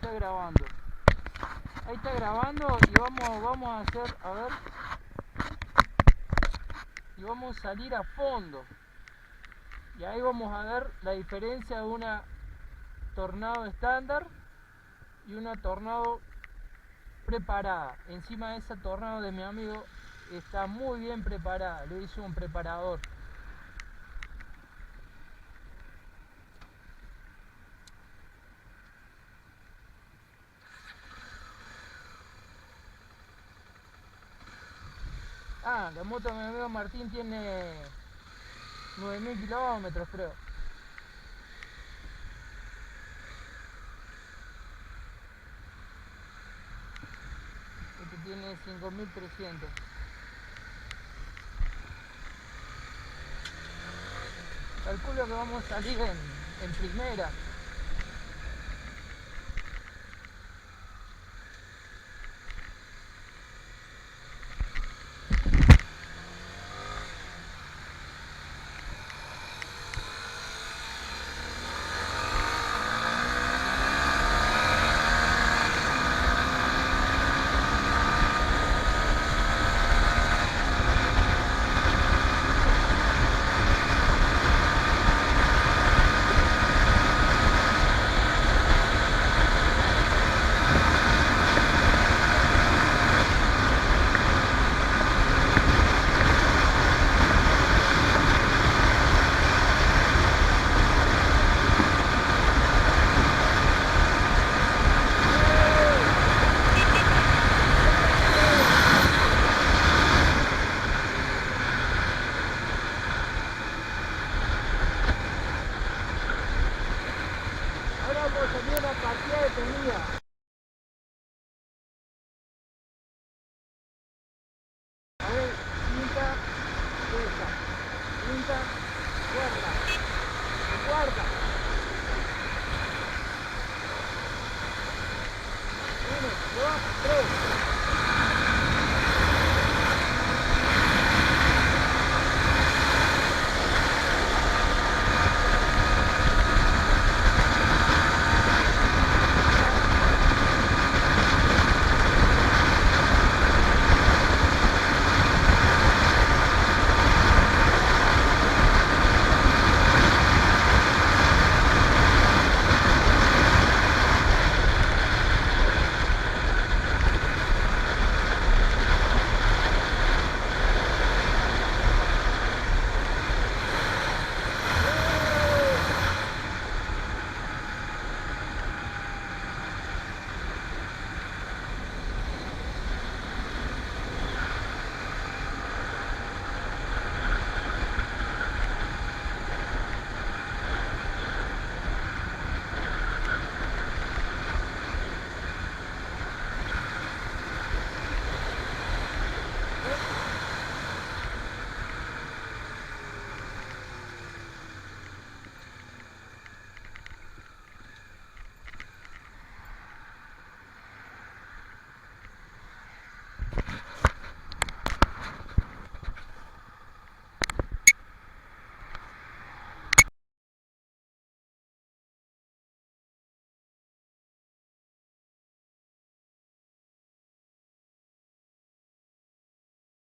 está grabando. Ahí está grabando y vamos a hacer, a ver, y vamos a salir a fondo. Y ahí vamos a ver la diferencia de una tornado estándar y una tornado preparada. Encima de esa tornado de mi amigo está muy bien preparada, lo hizo un preparador. Ah, la moto de mi amigo Martín tiene 9000 kilómetros, creo. Este tiene 5300. Calculo que vamos a salir en primera.